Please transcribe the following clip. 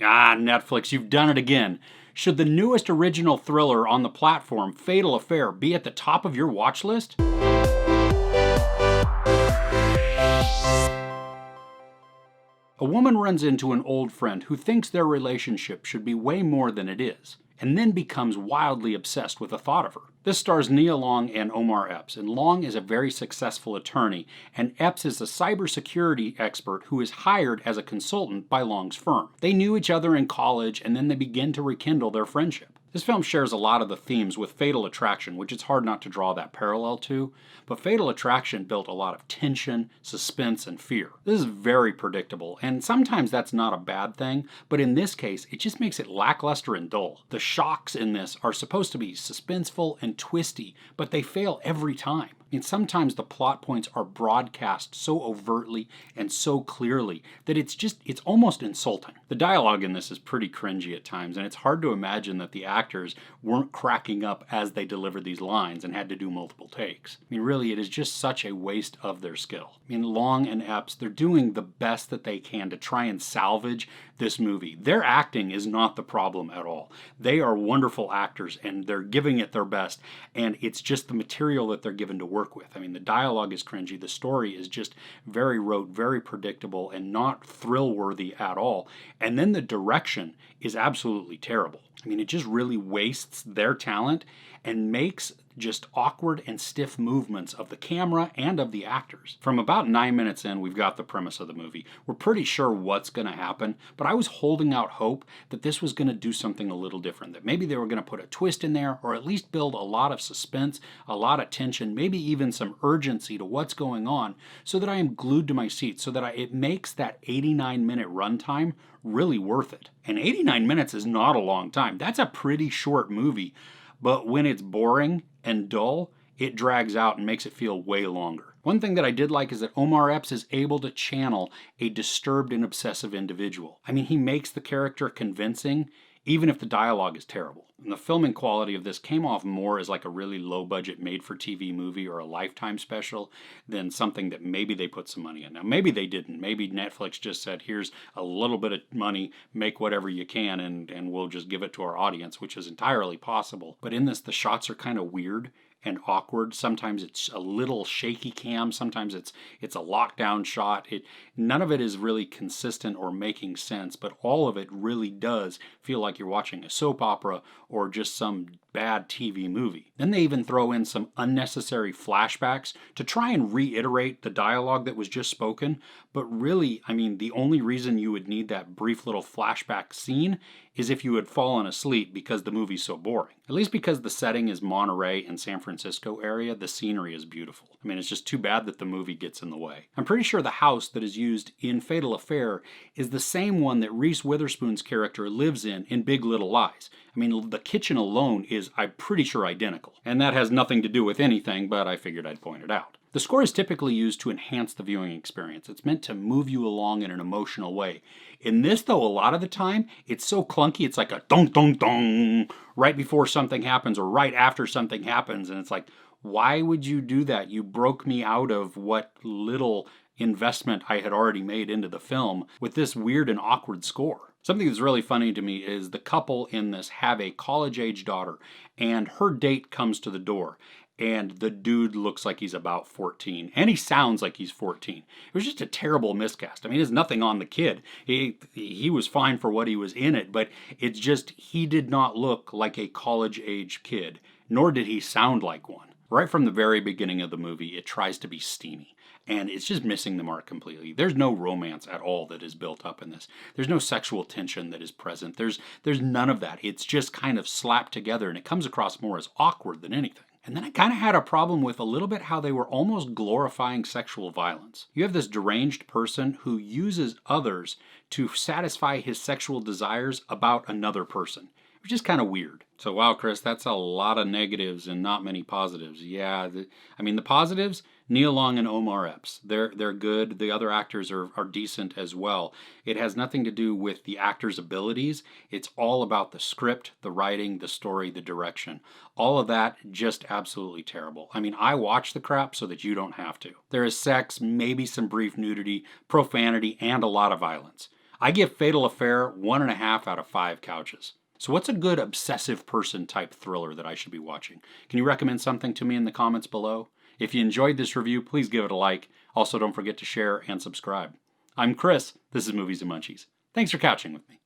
Ah, Netflix, you've done it again. Should the newest original thriller on the platform, Fatal Affair, be at the top of your watch list? A woman runs into an old friend who thinks their relationship should be way more than it is, and then becomes wildly obsessed with the thought of her. This stars Nia Long and Omar Epps, and Long is a very successful attorney, and Epps is a cybersecurity expert who is hired as a consultant by Long's firm. They knew each other in college, and then they begin to rekindle their friendship. This film shares a lot of the themes with Fatal Attraction, which it's hard not to draw that parallel to, but Fatal Attraction built a lot of tension, suspense, and fear. This is very predictable, and sometimes that's not a bad thing, but in this case, it just makes it lackluster and dull. The shocks in this are supposed to be suspenseful and twisty, but they fail every time. I mean, sometimes the plot points are broadcast so overtly and so clearly that it's almost insulting. The dialogue in this is pretty cringy at times, and it's hard to imagine that the actors weren't cracking up as they delivered these lines and had to do multiple takes. I mean, really, it is just such a waste of their skill. I mean, Long and Epps, they're doing the best that they can to try and salvage this movie. Their acting is not the problem at all. They are wonderful actors, and they're giving it their best, and it's just the material that they're given to work with. I mean, the dialogue is cringy, the story is just very rote, very predictable, and not thrill-worthy at all. And then the direction is absolutely terrible. I mean, it just really wastes their talent and makes just awkward and stiff movements of the camera and of the actors. From about 9 minutes in, we've got the premise of the movie. We're pretty sure what's going to happen, but I was holding out hope that this was going to do something a little different, that maybe they were going to put a twist in there, or at least build a lot of suspense, a lot of tension, maybe even some urgency to what's going on, so that I am glued to my seat, so that it makes that 89-minute runtime really worth it. And 89 minutes is not a long time. That's a pretty short movie, but when it's boring and dull, it drags out and makes it feel way longer. One thing that I did like is that Omar Epps is able to channel a disturbed and obsessive individual. I mean, he makes the character convincing, even if the dialogue is terrible. And the filming quality of this came off more as like a really low-budget made-for-TV movie or a Lifetime special than something that maybe they put some money in. Now, maybe they didn't. Maybe Netflix just said, here's a little bit of money, make whatever you can, and we'll just give it to our audience, which is entirely possible. But in this, the shots are kind of weird and awkward. Sometimes it's a little shaky cam. Sometimes it's a lockdown shot. None of it is really consistent or making sense, but all of it really does feel like you're watching a soap opera or just some bad TV movie. Then they even throw in some unnecessary flashbacks to try and reiterate the dialogue that was just spoken, but really, I mean, the only reason you would need that brief little flashback scene is if you had fallen asleep because the movie's so boring. At least because the setting is Monterey and San Francisco area, the scenery is beautiful. I mean, it's just too bad that the movie gets in the way. I'm pretty sure the house that is used in Fatal Affair is the same one that Reese Witherspoon's character lives in Big Little Lies. I mean, the kitchen alone is, I'm pretty sure, identical. And that has nothing to do with anything, but I figured I'd point it out. The score is typically used to enhance the viewing experience. It's meant to move you along in an emotional way. In this, though, a lot of the time, it's so clunky, it's like a dong dong dong right before something happens or right after something happens, and it's like, why would you do that? You broke me out of what little investment I had already made into the film with this weird and awkward score. Something that's really funny to me is the couple in this have a college-age daughter, and her date comes to the door, and the dude looks like he's about 14, and he sounds like he's 14. It was just a terrible miscast. I mean, there's nothing on the kid. He was fine for what he was in it, but it's just he did not look like a college-age kid, nor did he sound like one. Right from the very beginning of the movie, it tries to be steamy. And it's just missing the mark completely. There's no romance at all that is built up in this. There's no sexual tension that is present. There's none of that. It's just kind of slapped together, and it comes across more as awkward than anything. And then I kind of had a problem with a little bit how they were almost glorifying sexual violence. You have this deranged person who uses others to satisfy his sexual desires about another person, which is kind of weird. So wow, Chris, that's a lot of negatives and not many positives. Yeah, the positives, Nia Long and Omar Epps. They're good. The other actors are decent as well. It has nothing to do with the actors' abilities. It's all about the script, the writing, the story, the direction. All of that just absolutely terrible. I mean, I watch the crap so that you don't have to. There is sex, maybe some brief nudity, profanity, and a lot of violence. I give Fatal Affair 1.5 out of 5 couches. So what's a good obsessive person type thriller that I should be watching? Can you recommend something to me in the comments below? If you enjoyed this review, please give it a like. Also, don't forget to share and subscribe. I'm Chris. This is Movies and Munchies. Thanks for couching with me.